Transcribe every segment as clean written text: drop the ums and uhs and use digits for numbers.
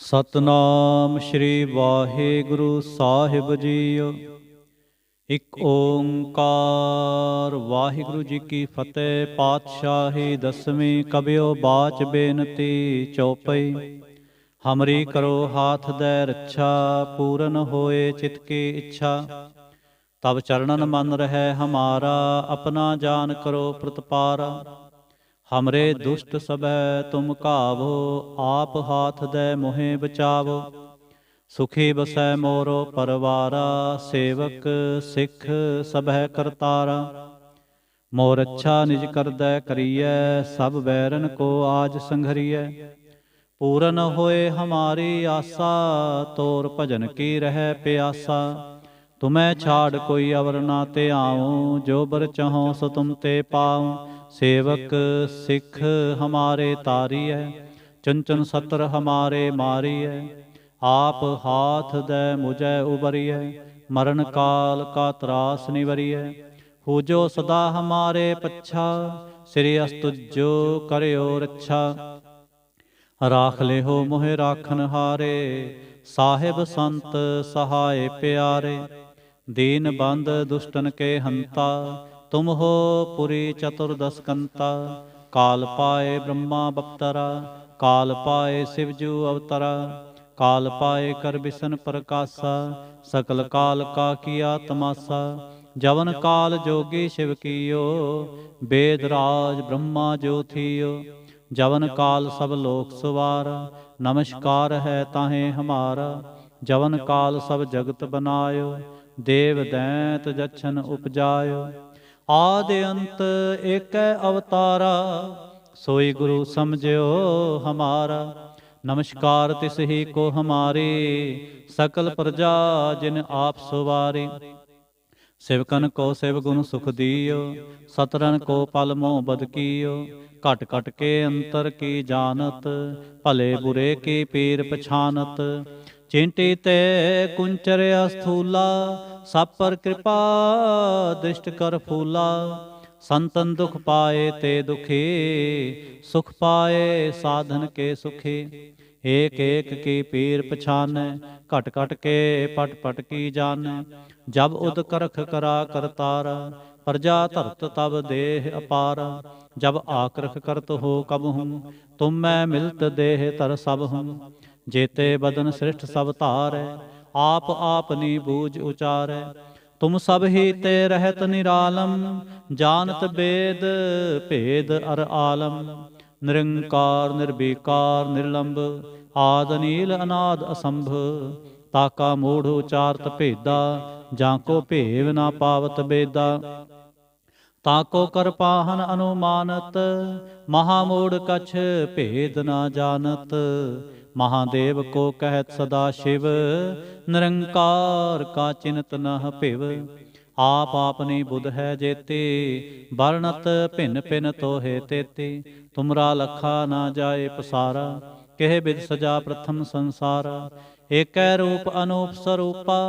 ਸਤਨਾਮ ਸ਼੍ਰੀ ਵਾਹਿਗੁਰੂ ਸਾਹਿਬ JIO. ਇੱਕ ਓੰਕਾਰ ਵਾਹਿਗੁਰੂ ਜੀ ਕੀ ਫਤਿਹ। ਪਾਤਸ਼ਾਹੀ ਦਸਵੀਂ ਕਬਿਓ ਬਾਚ ਬੇਨਤੀ ਚੌਪਈ। ਹਮਰੀ ਕਰੋ ਹਾਥ ਦੈ ਰੱਛਾ, ਪੂਰਨ ਹੋਏ ਚਿਤ ਕੀ ਇੱਛਾ। ਤਬ ਚਰਣਨ ਮਨ ਰਹਿ ਹਮਾਰਾ, ਆਪਣਾ ਜਾਨ ਕਰੋ ਪ੍ਰਤਪਾਰਾ। ਹਮਰੇ ਦੁਸ਼ਟ ਸਭੈ ਤੁਮ ਘਾਵੋ, ਆਪ ਹਾਥ ਦੈ ਮੋਹਿ ਬਚਾਵੋ। ਸੁਖੀ ਬਸੈ ਮੋਰੋ ਪਰਵਾਰਾ, ਸੇਵਕ ਸਿੱਖ ਸਭੈ ਕਰਤਾਰਾ। ਮੋਰ ਅੱਛਾ ਨਿਜ ਕਰਦੈ ਕਰੀਐ, ਸਭ ਬੈਰਨ ਕੋ ਆਜ ਸੰਘਰੀਐ। ਪੂਰਨ ਹੋਏ ਹਮਾਰੀ ਆਸਾ, ਤੋਰ ਭਜਨ ਕੀ ਰਹਿ ਪਿਆਸਾ। ਤੁਮੈ ਛਾੜ ਕੋਈ ਅਵਰ ਨਾ ਤੇ ਆऊँ, ਜੋ ਬਰ ਚਾਹੋ ਸੋ ਤੁਮ ਤੇ ਪਾऊँ। ਸੇਵਕ ਸਿੱਖ ਹਮਾਰੇ ਤਾਰੀਐ, ਚੁਨ ਚੁਨ ਸਤਰ ਹਮਾਰੇ ਮਾਰੀਐ। ਆਪ ਹਾਥ ਦੈ ਮੁਝੈ ਉਬਰੀਐ, ਮਰਨ ਕਾਲ ਕਾ ਤਰਾਸ ਨਿਵਰੀਐ। ਹੋ ਜੋ ਸਦਾ ਹਮਾਰੇ ਪੱਛਾ, ਸ੍ਰੀ ਅਸਤੁਜੋ ਕਰਿਓ ਰੱਛਾ। ਰਾਖ ਲਿਹੋ ਮੋਹਿ ਰਾਖਨ ਹਾਰੇ, ਸਾਹਿਬ ਸੰਤ ਸਹਾਏ ਪਿਆਰੇ। ਦੀਨ ਬੰਦ ਦੁਸ਼ਟਨ ਕੇ ਹੰਤਾ, ਤੁਮ ਹੋ ਪੁਰੀ ਚਤੁਰਦਸ ਕੰਤਾ। ਕਾਲ ਪਾਏ ਬ੍ਰਹਮਾ ਬਪਤਰਾ, ਕਾਲ ਪਾਏ ਸਿਵਜੂ ਅਵਤਰਾ। ਕਾਲ ਪਾਏ ਕਰ ਬਿਸ਼ਨ ਪ੍ਰਕਾਸ਼ਾ, ਸਕਲ ਕਾਲ ਕਾ ਕੀਆ ਤਮਾਸਾ। ਜਵਨ ਕਾਲ ਜੋਗੀ ਸ਼ਿਵ ਕੀਓ, ਬੇਦ ਰਾਜ ਬ੍ਰਹਮਾ ਜੋ ਥੀਓ। ਜਵਨ ਕਾਲ ਸਭ ਲੋਕ ਸਵਾਰਾ, ਨਮਸਕਾਰ ਹੈ ਤਾਹੇ ਹਮਾਰਾ। ਜਵਨ ਕਾਲ ਸਭ ਜਗਤ ਬਨਾਇਓ, ਦੇਵ ਦੈਂਤ ਜਛਨ ਉਪਜਾਇਓ। ਆਦਿ ਅੰਤ ਏਕੈ ਅਵਤਾਰਾ, ਸੋਈ ਗੁਰੂ ਸਮਝਿਓ ਹਮਾਰਾ। ਨਮਸਕਾਰ ਤਿਸ ਹੀ ਕੋ ਹਮਾਰੀ, ਸਕਲ ਪ੍ਰਜਾ ਜਿਨ ਆਪ ਸਵਾਰੀ। ਸਿਵਕਨ ਕੋ ਸਿਵ ਗੁਣ ਸੁਖ ਦੀਓ, ਸਤਰਨ ਕੋ ਪਲ ਮੋਹ ਬਦ ਕੀਓ। ਘਟ ਘਟ ਕੇ ਅੰਤਰ ਕੀ ਜਾਨਤ, ਭਲੇ ਬੁਰੇ ਕੀ ਪੀਰ ਪਛਾਨਤ। ਚਿੰਟੀ ਤੇ ਕੁੰਚਰ ਅਸਥੂਲਾ, ਸਭ ਪਰ ਕਿਰਪਾ ਦ੍ਰਿਸ਼ਟ ਕਰ ਫੂਲਾ। ਸੰਤਨ ਦੁਖ ਪਾਏ ਤੇ ਦੁਖੀ, ਸੁਖ ਪਾਏ ਸਾਧਨ ਕੇ ਸੁਖੀ। ਏਕ ਏਕ ਕੀ ਪੀਰ ਪਛਾਨੈ, ਘਟ ਘਟ ਕੇ ਪਟ ਪਟ ਕੀ ਜਾਨੈ। ਜਬ ਉਦ ਕਰਖ ਕਰਾ ਕਰਤਾਰਾ, ਪ੍ਰਜਾ ਧਰਤ ਤਬ ਦੇਹ ਅਪਾਰਾ। ਜਬ ਆਕਰਖ ਕਰਤ ਹੋ ਕਬਹੂੰ, ਤੁਮ ਮੈਂ ਮਿਲਤ ਦੇਹ ਧਰ ਸਭਹੂੰ। ਜੇਤੇ ਬਦਨ ਸ੍ਰਿਸ਼ਟ ਸਭ ਧਾਰੈ, ਆਪ ਆਪਨੀ ਬੂਝ ਉਚਾਰੈ। ਤੁਮ ਸਭ ਹੀ ਤੇ ਰਹਿਤ ਨਿਰਾਲਮ, ਜਾਨਤ ਬੇਦ ਭੇਦ ਅਰ ਆਲਮ। ਨਿਰੰਕਾਰ ਨਿਰਬੀਕਾਰ ਨਿਰਲੰਭ, ਆਦ ਨੀਲ ਅਨਾਦ ਅਸੰਭ। ਤਾਕਾ ਮੂੜ ਉਚਾਰਤ ਭੇਦਾ, ਜਾਂ ਕੋ ਭੇਵ ਨਾ ਪਾਵਤ ਬੇਦਾ। ਤਾਕੋ ਕਰ ਪਾਹਨ ਅਨੁਮਾਨਤ, ਮਹਾਮੂੜ ਕਛ ਭੇਦ ਨਾ ਜਾਨਤ। ਮਹਾਦੇਵ ਕੋ ਕਹਿਤ ਸਦਾ ਸ਼ਿਵ, ਨਿਰੰਕਾਰ ਕਾ ਚਿੰਤ ਨਹ ਭਿਵ। ਆਪ ਆਪਨੀ ਬੁਧ ਹੈ ਜੇਤੀ, ਵਰਣਤ ਭਿੰਨ ਭਿੰਨ ਤੋਹੇ ਤੇਤੀ। ਤੁਮਰਾ ਲਖਾ ਨਾ ਜਾਏ ਪਸਾਰਾ, ਕਿਹ ਬਿਦ ਸਜਾ ਪ੍ਰਥਮ ਸੰਸਾਰਾ। ਏਕੈ ਰੂਪ ਅਨੂਪ ਸਰੂਪਾ,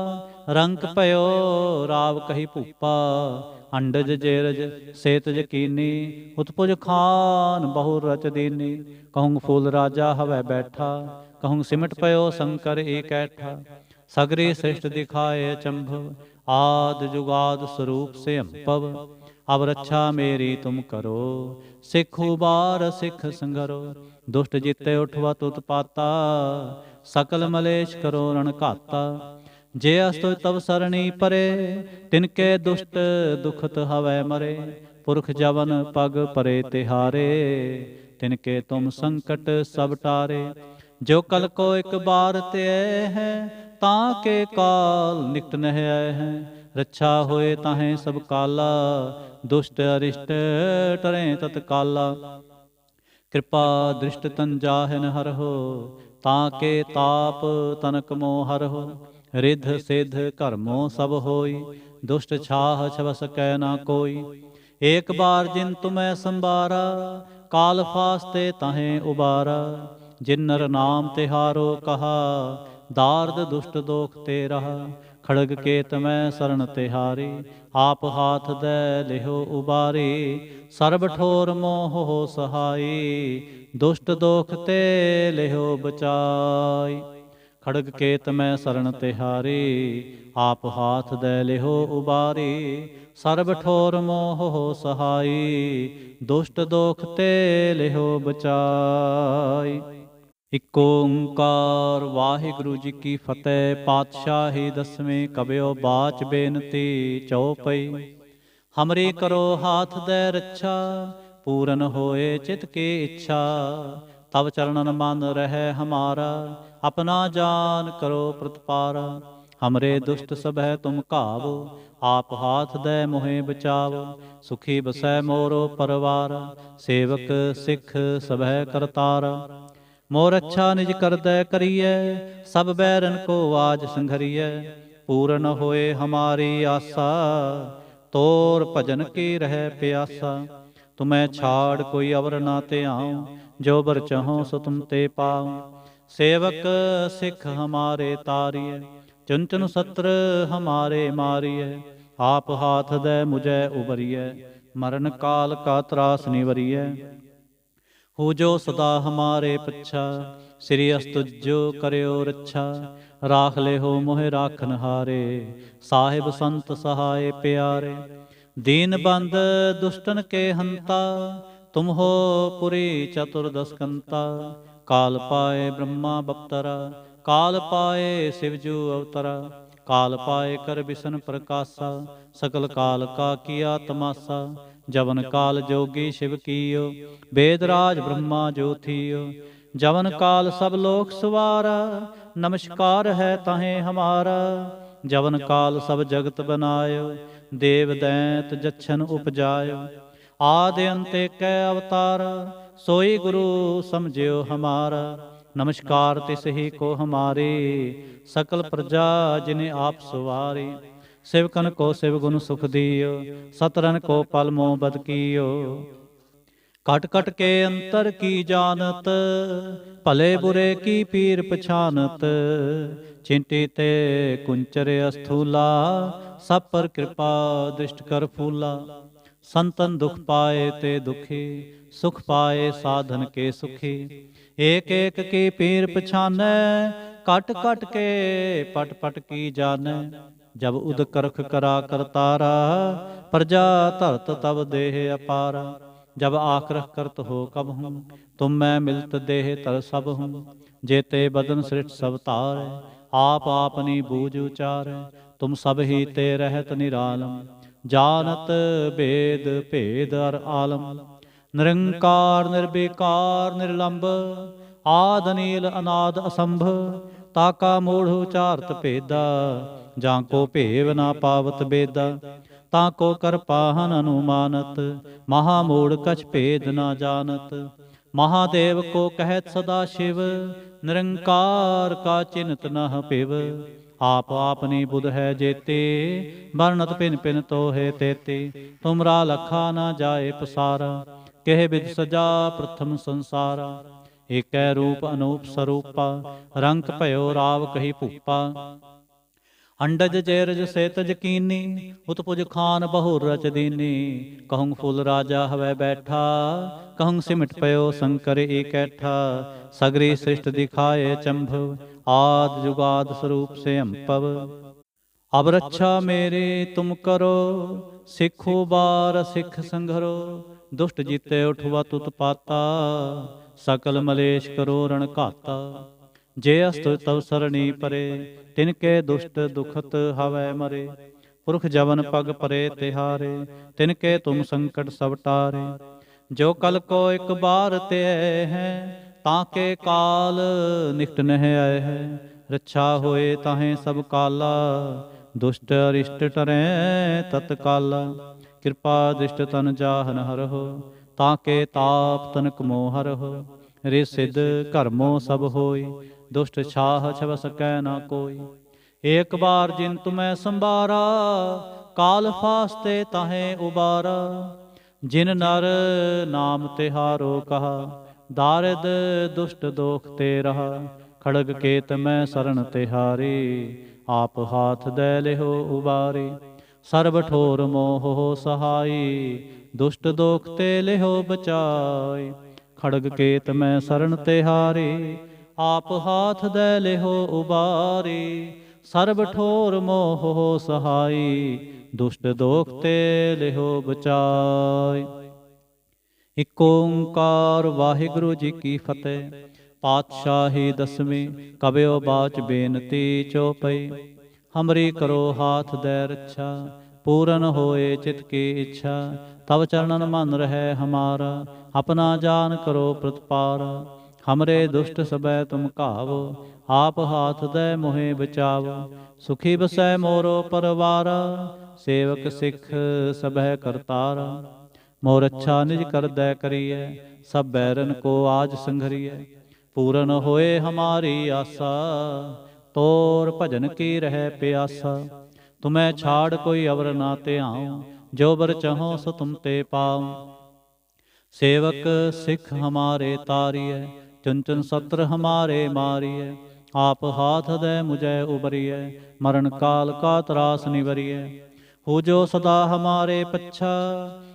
ਰੰਕ ਭਇਓ ਰਾਵ ਕਹੀ ਭੂਪਾ। ਅੰਡਜ ਜੇਰਜ ਸੇਤਜ ਕੀਨੀ, ਉਤਪੁਜ ਖਾਨ ਬਹੁ ਰਚ ਦੀਨੀ। ਕਹੂੰ ਫੂਲ ਰਾਜਾ ਹਵੈ ਬੈਠਾ, ਕਹੂੰ ਸਿਮਟ ਪਇਓ ਸ਼ੰਕਰ ਏਕੈਠਾ। ਸਗਰੀ ਸ੍ਰਿਸ਼ਟ ਦਿਖਾਏ ਅਚੰਭਵ, ਆਦ ਜੁਗਾਦ ਸਰੂਪ ਸੇ ਅੰਭਵ। ਅਬ ਰੱਛਾ ਮੇਰੀ ਤੁਮ ਕਰੋ, ਸਿੱਖ ਉਬਾਰ ਸਿੱਖ ਸੰਗਰੋ। ਦੁਸ਼ਟ ਜਿਤੇ ਉਠਵਤ ਉਤਪਾਤਾ, ਸਕਲ ਮਲੇਸ਼ ਕਰੋ ਰਣ ਘਾਤਾ। ਜੇ ਅਸਤੁ ਤਵ ਸਰਣੀ ਪਰੇ, ਤਿਨਕੇ ਦੁਸ਼ਟ ਦੁਖਤ ਹਵੈ ਮਰੇ। ਪੁਰਖ ਜਵਨ ਪਗ ਪਰੇ ਤਿਹਾਰੇ, ਤਿਨਕੇ ਤੁਮ ਸੰਕਟ ਸਭ ਟਾਰੇ। ਜੋ ਕਲ ਕੋ ਇਕ ਬਾਰ ਧਿਐ ਹੈ, ਤਾਂ ਕੇ ਕਾਲ ਨਿਕਟ ਨਹਿ ਆਏ ਹੈ। ਰੱਛਾ ਹੋਏ ਤਾਹੇ ਸਭ ਕਾਲਾ, ਦੁਸ਼ਟ ਅਰਿਸ਼ਟ ਟਰੈ ਤਤਕਾਲਾ। ਕਿਰਪਾ ਦ੍ਰਿਸ਼ਟ ਤਨ ਜਾਹਿਨ ਹਰਹੁ, ਤਾਂ ਕੇ ਤਾਪ ਤਨਕ ਮੋਹ ਹਰਹੁ। ਰਿਧ ਸਿਧ ਕਰਮੋ ਸਭ ਹੋਈ, ਦੁਸ਼ਟ ਛਾਹ ਛਵ ਸਕੈ ਨਾ ਕੋਈ। ਏਕ ਬਾਰ ਜਿਨ ਤੁਮੈ ਸੰਬਾਰਾ, ਕਾਲ ਫਾਸਤੇ ਤਾਹੇ ਉਬਾਰਾ। ਜਿਨ ਨਰ ਨਾਮ ਤਿਹਾਰੋ ਕਹਾ, दार्द दुष्ट दोख ते रहा। खड़ग केत मैं शरण तिहारी, आप हाथ दे लिहो उबारी। सर्ब ठोर मोह हो सहाई, दुष्ट दोख ते लिहो बचाई। खड़ग केत मैं शरण तिहारी, आप हाथ दे लिहो उबारी। सर्ब ठोर मोह हो सहाई, दुष्ट दोख ते लिहो बचाई। ਇਕ ਓੰਕਾਰ ਵਾਹਿਗੁਰੂ ਜੀ ਕੀ ਫਤਿਹ। ਪਾਤਸ਼ਾਹੀ ਦਸਵੇਂ ਕਬਿਓ ਬਾਚ ਬੇਨਤੀ ਚਉਪਈ। ਹਮਰੀ ਕਰੋ ਹਾਥ ਦੇ ਰੱਛਾ, ਪੂਰਨ ਹੋਏ ਚਿਤ ਕੀ ਇੱਛਾ। ਤਬ ਚਰਨਨ ਮਨ ਰਹਿ ਹਮਾਰਾ, ਆਪਣਾ ਜਾਨ ਕਰੋ ਪ੍ਰਤਪਾਰਾ। ਹਮਰੇ ਦੁਸ਼ਟ ਸਭੈ ਤੁਮ ਘਾਵੋ, ਆਪ ਹਾਥ ਦੇ ਮੋਹਿ ਬਚਾਵੋ। ਸੁਖੀ ਬਸੈ ਮੋਰੋ ਪਰਵਾਰ, ਸੇਵਕ ਸਿੱਖ ਸਭੈ ਕਰਤਾਰਾ। मोर अच्छा निज करदै करिए, सब बैरन को आज संघरिए। पूर्ण होए हमारी आशा, तोर भजन की रह प्यासा। तुम्हें छाड़ कोई अवर ना ते आऊँ, जो बर चहो सो तुम ते पाऊँ। सेवक सिख हमारे तारिए, चुन चुन सत्र हमारे मारिए। आप हाथ दे मुझे उबरिए, मरण काल का त्रास निवरिए। हो जो सदा हमारे पच्छा, श्री अस्तुजो करियो रच्छा। राख ले हो मोह राखन हारे, साहिब संत सहाय प्यारे। दीन बंद दुष्टन के हंता, तुम हो पुरी चतुर्दश कंता। काल पाए ब्रह्मा बप्तरा, काल पाए शिवजू अवतरा। काल पाए कर बिसन प्रकाशा, सकल काल का किया तमाशा। जवन काल जोगी शिव कीयो, वेदराज ब्रह्मा जो थियो। जवन काल सब लोक सवारा, नमस्कार है ताहे हमारा। जवन काल सब जगत बनायो, देव दैंत जच्छन उपजायो। आदि अंते कै अवतारा, सोई गुरु समझियो हमारा। नमस्कार तिस ही को हमारे, सकल प्रजा जिन्हें आप सवारी। शिवकन को शिव गुण सुख दियो, सतरन को पल मोह बद कियो। कट कट के अंतर की जानत, भले बुरे की पीर पछानत। चिंटी ते कुंचर अस्थूला, सब पर कृपा दृष्ट कर फूला। संतन दुख पाए ते दुखी, सुख पाए साधन के सुखी। एक एक की पीर पछानै, कट कट के पट पट की जानै। जब उद करख करा करतारा, प्रजा धरत तब देह अपारा। जब आक्रह करत हो कब हूँ, तुम मैं मिलत देह तर सब हूँ। जेते बदन सृष्ट सब तार, आप आपनी बूझ उचार। तुम सब ही ते रहत निरालम, जानत भेद भेद अर आलम। निरंकार निर्विकार निर्लंब, आद नील अनाद असंभ। ताका मूढ़ उचारत भेदा, जाको भेव ना पावत बेदा। ताको कर पाहन अनुमानत, महामूढ़ कछ भेद ना जानत। महादेव को कहत सदा शिव, निरंकार का चिन्हत न पिव। आप आपनी बुध है जेते, वर्णत पिन पिन तो है तेते। तुमरा लखा न जाए पसारा, कह विध सजा प्रथम संसारा। एक रूप अनूप स्वरूपा, रंग भयो राव कही भूपा। अंडज जेरज सेतज कीनी, उत्पुज खान बहुर रच दीनी। कहूँ फूल राजा हवै बैठा, कहूँ सिमट पयो शंकर एकैठा। सगरी सृष्ट दिखाए चंभव, आद जुगाद स्वरूप से अम्पव। अब रक्षा मेरी तुम करो, सिखो बार सिख संघरो। दुष्ट जीते उठवा तुत पाता, सकल मलेश करो रण घाता। जे अस्त तव सरणी परे, तिनके दुष्ट दुखत हवै मरे। पुरख जवन पग परे तिहारे, तिनके तुम संकट सब टारे। जो कल को एक बार ते हैं, ताके काल निकट नह आए है। रक्षा होए ताहें सब काला, दुष्ट अरिष्ट टरै तत्काला। कृपा दृष्ट तन जाहन हरहो, ताके ताप तनक मोह हरहो। रे सिद्ध कर्मो सब होई, दुष्ट छाह छव सकै न कोई। एक बार जिन तुम्हें संबारा, काल फास्ते ताहें उबारा। जिन नर नाम तिहारो कहा, दारिद दुष्ट दोख ते रहा। खड़ग केत मैं शरण तिहारी, आप हाथ दे लिहो उबारी। सर्ब ठोर मोह हो सहाई, दुष्ट दोख ते लिहो बचाई। खड़ग केत मैं शरण तिहारी, आप हाथ दे लिहो उबारी। सर्ब ठोर मोह हो सहाई, दुष्ट दोख ते लिहो बचाई। इक ओंकार वाहिगुरु जी की फतेह। पातशाही दसवीं कबियो बाच बेनती चौपई। हमरी करो हाथ दे रक्षा, पूरन होए चित की इच्छा। तब चरणन मन रहे हमारा, अपना जान करो प्रतिपारा। हमरे दुष्ट सबै तुम कावो, आप हाथ दे मोहे बचावो। सुखी बसै मोरो परवारा, सेवक सिख सबह करतारा। मोर अच्छा निज कर दै करिए, सब बैरन को आज संघरिए। पूरन होए हमारी आशा, तोर भजन की रह प्यासा। तुम्हें छाड़ कोई अवर ना त्याऊं, जो बर चहो सो तुम ते पाऊं। सेवक सिख हमारे तारिय, चुन चुन सत्र हमारे मारिय। आप हाथ दे मुझे उबरिय, मरण काल का त्रास निवरिय। हो जो सदा हमारे पच्छा,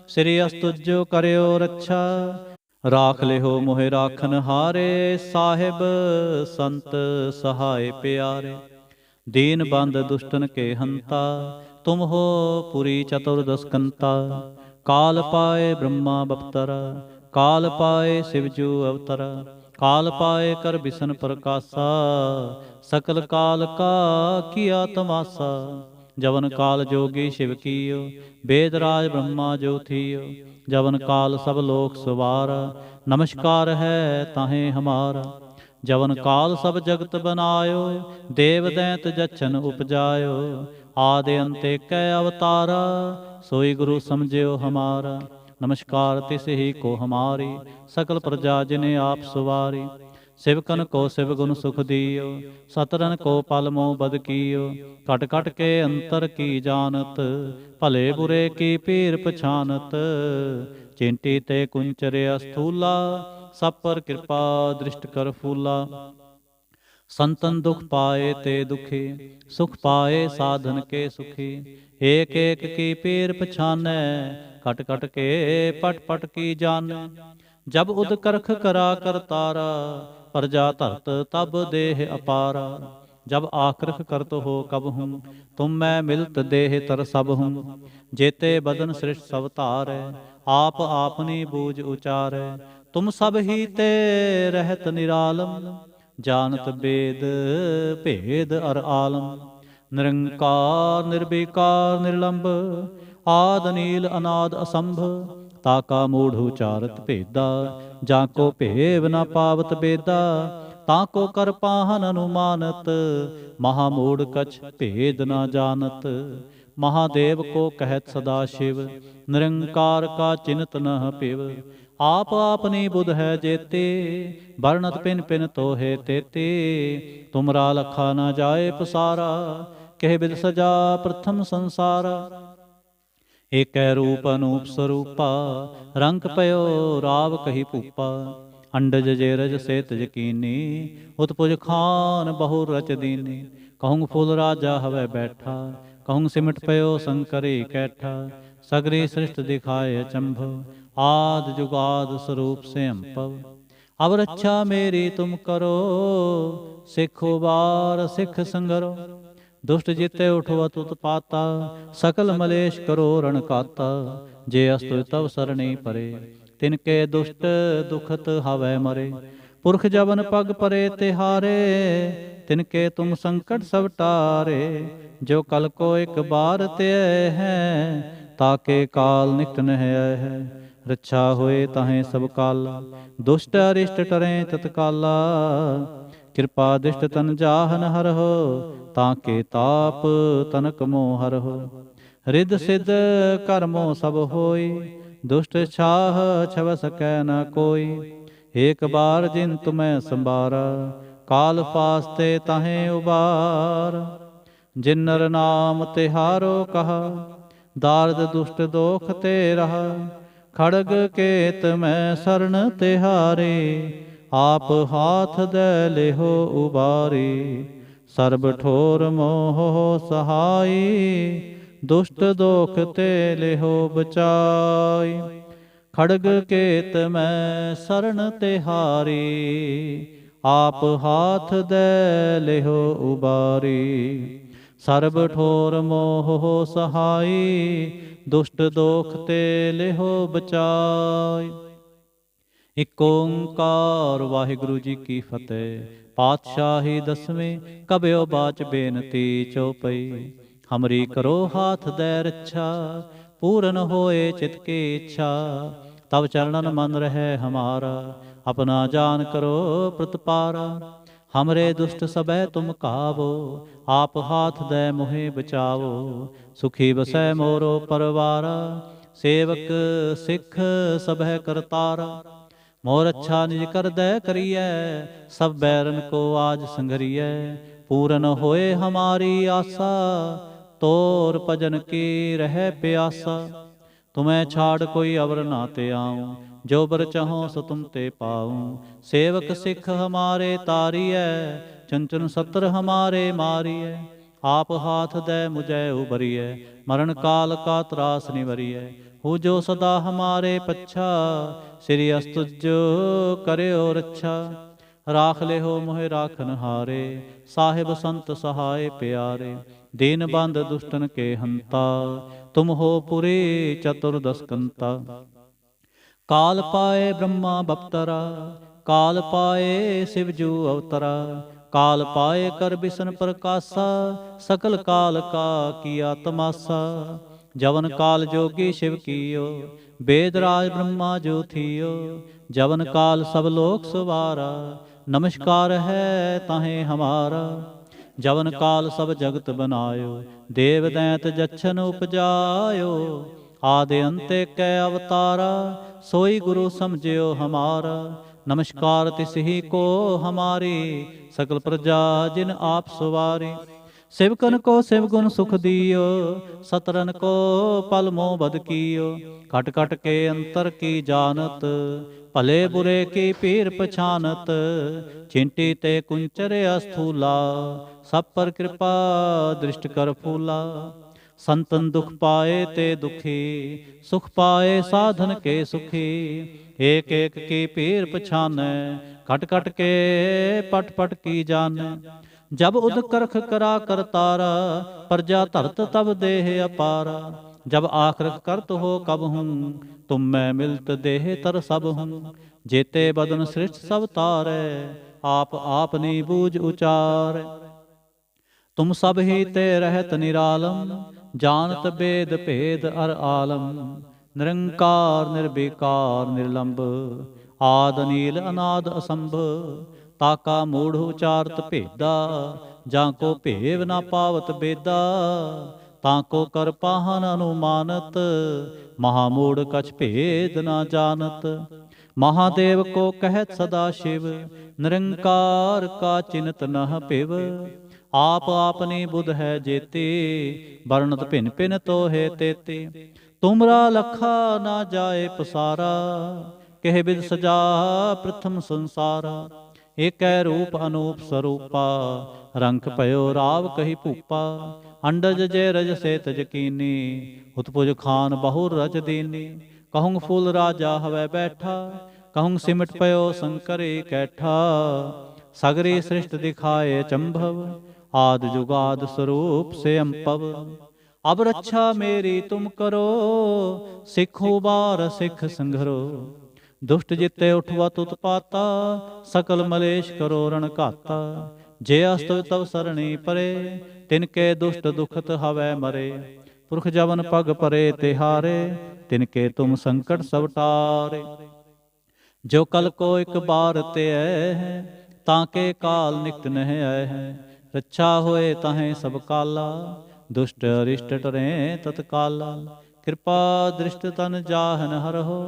श्री अस्तुजो करयो रक्षा। राख लिहो मोहे राखन हारे, साहिब संत सहाय प्यारे। दीन बंद दुष्टन के हंता, तुम हो पुरी चतुर्दश कंता। काल पाए ब्रह्मा बप्तरा, काल पाए शिवजू अवतरा। काल पाए कर बिसन प्रकाशा, सकल काल का किया तमाशा। जवन काल जोगी शिव कीयो, वेदराज ब्रह्मा जो थियो। जवन काल सब लोक सवारा, नमस्कार है ताहें हमारा। जवन काल सब जगत बनायो, देव दैंत जच्छन उपजायो। आदि अंत कै अवतारा, सोई गुरु समझियो हमारा। नमस्कार तिस ही को हमारी, सकल प्रजा जिने आप सवारी। सिवकन को शिव गुण सुख दियो, सतरन को पल मोह बद कियो। कट कट के अंतर की जानत, भले बुरे की पीर पछानत। चिंटी ते कुंचरे अस्थूला, सब पर कृपा दृष्ट कर फूला। संतन दुख पाए ते दुखी, सुख पाए साधन के सुखी। एक एक की पीर पछानै, कट कट के पट पट की जानै। जब उद करख करा कर तारा, प्रजा धरत तब देह अपारा। जब आकृख करत हो कब हूँ, तुम मैं मिलत देह तर सब हूँ। जेते बदन सृष्ट सब तारै, आप आपनी बूझ उचारै। तुम सब ही ते रहत निरालम, जानत वेद भेद अर आलम। निरंकार निर्विकार निर्लंब, आद नील अनाद असंभ। ताका मूढ़ उचारत भेदा, जाको भेव न पावत बेदा। ताको कर पाहन अनुमानत, महामूढ़ कछ भेद न जानत। महादेव को कहत सदा शिव, निरंकार का चिन्हत न पिव। आप आपनी बुध है जेते, वर्णत पिन पिन तो है तेते। तुमरा लखा न जाए पसारा, कह बिद सजा प्रथम संसारा। एक रूप अनूप स्वरूपा, रंग पयो राव कही भूपा। अंडज जेरज सेत यकीनी, उत्पुज खान बहु रच दीनी। कहूँ फूल राजा हवै बैठा, कहूँ सिमट पयो शंकरी कैठा। सगरी सृष्ट दिखाए अचंभव, आद जुगाद स्वरूप से अम्पव। अब रक्षा मेरी तुम करो, सिखो बार सिख संगरो। दुष्ट जिते उठवत उत्पाता, सकल मलेश करो रण काता। जे अस्तु तव सरणी परे, तिनके दुष्ट दुखत हवै मरे। पुरख जवन पग परे तिहारे, तिनके तुम संकट सब टारे। जो कल को एक बार त्यय है, ताके काल निकट नह है। रक्षा होए ताहें सब काला, दुष्ट अरिष्ट टरें तत्काला। कृपा दृष्ट तन जाहन हर हो, ताके ताप तनक मोह हर हो। रिद सिद्ध कर्मों सब होई, दुष्ट छाह छव सकै न कोई। एक बार जिन तुम्हें संबारा, काल फास्ते ताहें उबार। जिन नर नाम तिहारो कहा, दार्द दुष्ट दोख ते रहा। खड़ग केत मैं शरण तिहारे, आप हाथ दे लेहो उबारी। सर्ब ठोर मोह सहाय, दुष्ट दोख ते लेहो बचाई। खड़ग केत मैं शरण तिहारी, आप हाथ दे लेहो उबारी। सर्ब ठोर मोह सहाय, दुष्ट दोख ते लेहो बचाई। इक ओंकार वाहिगुरु जी की फतेह। पातशाही दसवें कबयो बाच बेनती चौपई। हमरी करो हाथ दे रक्षा, पूरन होए चित की इच्छा। तब चरणन मन रहे हमारा, अपना जान करो प्रतिपारा। हमरे दुष्ट सबे तुम कावो, आप हाथ दे मोहे बचावो। सुखी बसै मोरो परवारा, सेवक सिख सबह करतारा। मोर अच्छा निज कर दे करिए, सब बैरन को आज संघरिए। पूरन होए हमारी आशा, तोर भजन की रह प्यासा। तुम्हें छाड़ कोई अवर ना ते आऊं, जो बर चाहो सो तुम ते पाऊं। सेवक सिख हमारे तारिय, चंचन सत्र हमारे मारिय। आप हाथ दे मुझे उबरिय, मरण काल का त्रास निवरिय। हो जो सदा हमारे पच्छा, श्री अस्तुजो करियो रक्षा। राख ले हो मोहे राखन हारे, साहिब संत सहाय प्यारे। दीन बंद दुष्टन के हंता, तुम हो पुरी चतुर्दश कंता। काल पाए ब्रह्मा बप्तरा, काल पाए शिवजू अवतरा। काल पाए कर बिसन प्रकाशा, सकल काल का किया तमाशा। जवन काल जोगी शिव कियो, वेदराज ब्रह्मा जो थियो। जवन काल सब लोक सवारा, नमस्कार है ताहे हमारा। जवन काल सब जगत बनायो, देव दैत जच्छन उपजायो। आदि अंत कै अवतारा, सोई गुरु समझियो हमारा। नमस्कार तिस ही को हमारी, सकल प्रजा जिन आप सवारी। शिवकन को शिवगुण सुख दियो, सतरन को पल मोह बद कियो। कट कट के अंतर की जानत, भले बुरे की पीर पछानत। चिंटी ते कुंचर अस्थूला, सब पर कृपा दृष्ट कर फूला। संतन दुख पाए ते दुखी, सुख पाए साधन के सुखी। एक एक की पीर पछाने, कट कट के पट पट की जाने। जब उद करख करा करतारा, प्रजा धरत तब देह अपारा। जब आखरख करत हो कब हूँ, तुम मैं मिलत देह तर सब हूँ। जेते बदन सृष्ट सब तारे, आप आपनी बूझ उचार। तुम सब ही ते रहत निरालम, जानत वेद भेद अर आलम। निरंकार निर्विकार निर्लंब, आद नील अनाद असंभ। ताका मूढ़ उचारत भेदा, जाको भेव ना पावत बेदा। ताको कर पाहन अनुमानत, महामूढ़ कछ भेद ना जानत। महादेव को कहत सदा शिव, निरंकार का चिन्हत नह पिव। आप आपनी बुध है जेते, वर्णत भिन भिन तो है तेते। तुमरा लखा ना जाए पसारा, कह बिद सजा प्रथम संसारा। एक रूप अनूप स्वरूपा, रंग पयो राव कही भूपा। अंडज जय रज से तजकीनी, उत्पुज खान बहुर रज दीनी। कहूँ फूल राजा हवै बैठा, कहूँ सिमट पयो शंकर कैठा। सगरी सृष्ट दिखाए चंभव, आद जुगाद स्वरूप से अम्पव। अब रक्षा मेरी तुम करो, सिखो बार सिख संघरो। दुष्ट जिते उठवत उत्पाता, सकल मलेश करो रण घाता। जे अस्तव तव सरणी परे, तिनके दुष्ट दुखत हवै मरे। पुरख जवन पग परे तिहारे, तिनके तुम संकट सब टारे। जो कल को एक बार ते है, ताके काल निकट नह आए हैं। रक्षा होए ताहें सब काला, दुष्ट अरिष्ट टरे तत्काला। कृपा दृष्ट तन जाहन हर हो,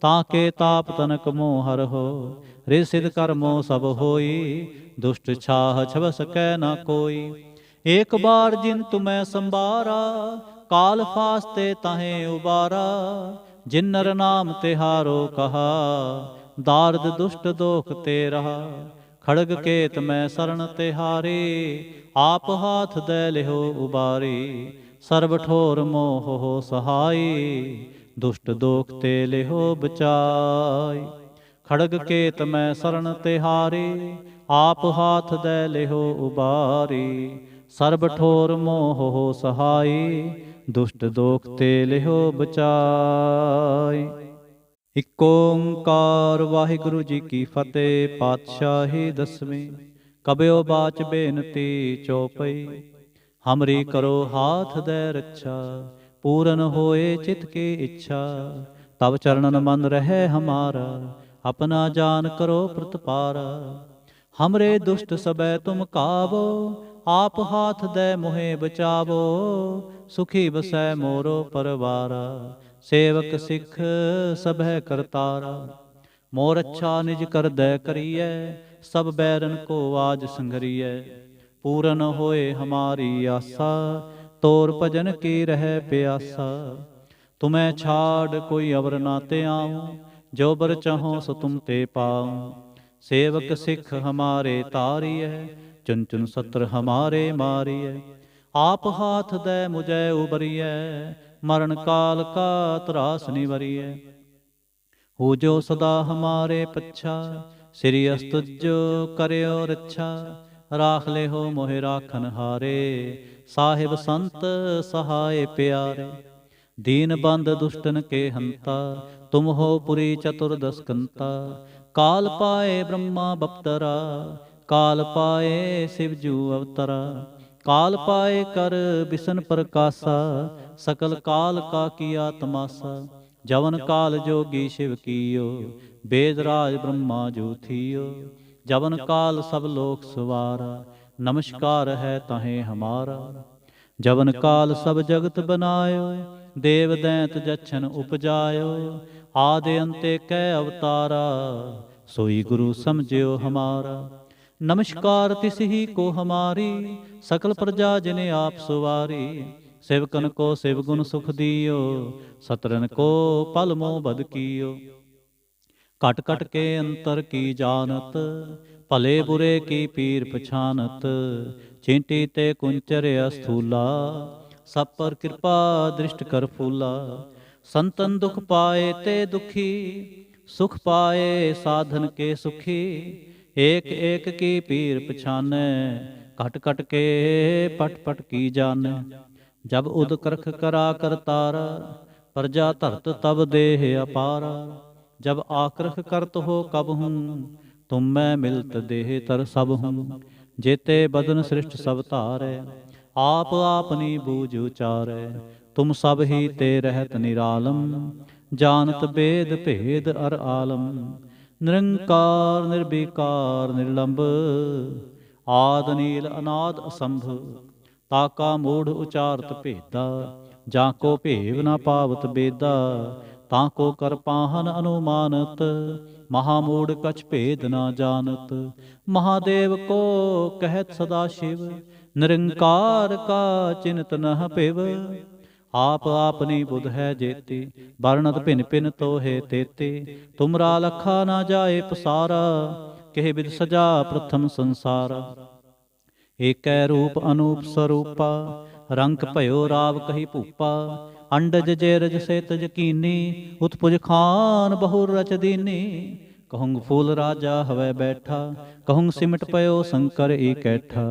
ताके ताप तनक मोह हर हो। रिसिद कर्मो सब होई, दुष्ट छाह छब सकै न कोई। एक बार जिन तुम्हें संबारा, काल फास्ते ताहें उबारा। जिन नर नाम तिहारो कहा, दार्द दुष्ट दोख ते रहा। खड़ग केत मैं शरण तिहारे, आप हाथ दे लिहो उबारे। सर्ब ठोर मोह हो सहाय, दुष्ट दोख ते लिहो बचाय। खड़ग केत मैं शरण तिहारे, आप हाथ दे लिहो उबारे। सर्ब ठोर मोह हो सहाय, दुष्ट दोख ते लिहो बचाय। इक ओंकार वाहिगुरु जी की फतेह। पातशाही दसवीं। कबयो बाच बेनती चौपई, हमरी करो हाथ दे रक्षा। पूरन होए चित की इच्छा, तब चरणन मन रहे हमारा। अपना जान करो प्रतपारा, हमरे दुष्ट सबे तुम कावो। आप हाथ दे मोहे बचावो, सुखी बसै मोरो परवारा। सेवक सिख सभै करतारा, मोर अच्छा निज कर दै करिए। सब बैरन को आज संघरिए, पूरन होए हमारी आशा। तोर भजन की रह प्यासा, तुम्हें छाड़ कोई अवर ना ते आऊं। जो बर चाहो सो तुम ते पाऊं। सेवक सिख हमारे तारिय, चुन चुन सत्र हमारे मारिय। आप हाथ दे मुझे उबरिय, मरण काल का त्रास निवरिय। हो जो सदा हमारे पच्छा, श्री अस्तुजो करयो रक्षा। राख ले हो मोहि राखन हारे, साहिब संत सहाय प्यारे। दीन बंद दुष्टन के हंता, तुम हो पुरी चतुर्दश कंता। काल पाए ब्रह्मा बप्तरा, काल पाए शिवजू अवतरा। काल पाए कर बिसन प्रकाशा, सकल काल का किया तमाशा। जवन काल जोगी शिव कियो, वेद राज ब्रह्मा जो थियो। जवन काल सब लोक सवारा, नमस्कार है तहें हमारा। जवन काल सब जगत बनायो, देव दैंत जच्छन उपजायो। आदि अंते कै अवतारा, सोई गुरु समझियो हमारा। नमस्कार तिस ही को हमारी, सकल प्रजा जिने आप सुवारी। सेवकन को शिव गुण सुख दियो, सतरन को पल मोह बद कियो। कट कट के अंतर की जानत, भले बुरे की पीर पछानत। चींटी ते कुंचर अस्थूला, सब पर कृपा दृष्ट कर फूला। संतन दुख पाए ते दुखी, सुख पाए साधन के सुखी। एक एक की पीर पछाने, कट कट के पट पट की जाने। जब उद करख करा करतारा, प्रजा धरत तब देह अपारा। जब आक्रख करत हो कब हूँ, तुम मैं मिलत देह तर सब हूँ। जेते बदन सृष्ट सब धारै, आप आपनी बूझ उचारै। तुम सब ही ते रहत निरालम, जानत वेद भेद अर आलम। निरंकार निर्विकार निर्लंब, आद नील अनाद असंभ। ताका मूढ़ उचारत भेदा, जाको भेव न पावत बेदा। ताको कर पाहन अनुमानत, महामूढ़ कछ भेद न जानत। महादेव को कहत सदा शिव, निरंकार का चिंत नह पिव। आप आपनी बुध है जेती, वर्णत भिन भिन तो है तेते। तुमरा लखा ना जाए पसारा, केह विद सजा प्रथम संसारा। एकै रूप अनूप स्वरूपा, रंक भयो राव कही भूपा। अंडज जेरज से तज कीनी, उत्पुज खान बहुर रच दीनी। कहूँग फूल राजा हवै बैठा, कहूँग सिमट पयो शंकर इकैठा।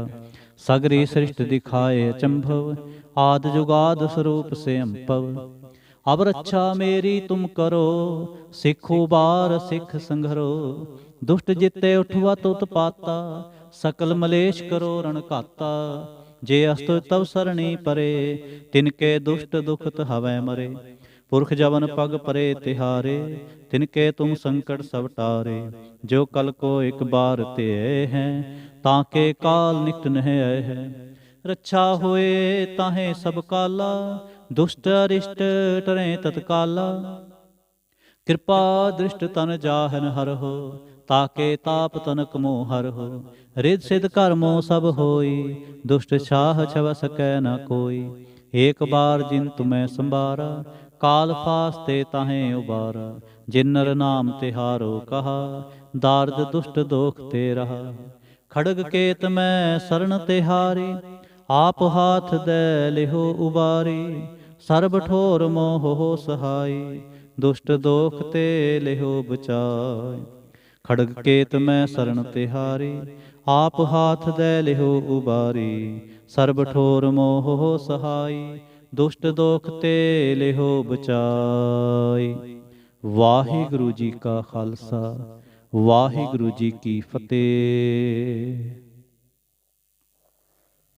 सगरी सृष्टि दिखाए अचंभव, आद जुगाद स्वरूप से अंपव। अब रक्षा मेरी तुम करो, सिखो बार सिख संघरो। दुष्ट जिते उठवा तुत पाता, सकल मलेश करो रण घाता। जे अस्तु तव सरणी परे, तिनके दुष्ट दुखत हवै मरे। पुरख जवन पग परे तिहारे, तिनके तुम संकट सब टारे। जो कल को एक बार ते हैं, ताके काल निकट नह आए हैं। रक्षा होए ताहे सब काला, दुष्ट अरिष्ट टरें तत्काला। कृपा दृष्ट तन जाहन हर हो, ताके ताप तनक मोह हर हो। रिद सिद्ध कर्मो सब होई, दुष्ट छाह छव सकै न कोई। एक बार जिन तुम्हें संबारा, काल फास्ते ताहें उबारा। ਜਿਨ ਨਰ ਨਾਮ ਤਿਹਾਰੋ ਕਹਾ, ਦਾਰਦ ਦੁਸ਼ਟ ਦੋਖ ਤੇ ਰਹਾ। ਖੜਗ ਕੇਤ ਮੈਂ ਸਰਣ ਤਿਹਾਰੀ, ਆਪ ਹਾਥ ਦੈ ਲਿਹੋ ਉਬਾਰੀ। ਸਰਬ ਠੋਰ ਮੋਹ ਸਹਾਈ, ਦੁਸ਼ਟ ਦੋਖ ਤੇ ਲਿਹੋ ਬਚਾਈ। ਖੜਗ ਕੇਤ ਮੈਂ ਸਰਣ ਤਿਹਾਰੀ, ਆਪ ਹਾਥ ਦੈ ਲਿਹੋ ਉਬਾਰੀ। ਸਰਬ ਠੋਰ ਮੋਹ ਸਹਾਈ, ਦੁਸ਼ਟ ਦੋਖ ਤੇ ਲਿਹੋ ਬਚਾਈ। ਵਾਹਿਗੁਰੂ ਜੀ ਕਾ ਖਾਲਸਾ, ਵਾਹਿਗੁਰੂ ਜੀ ਕੀ ਫਤਿਹ।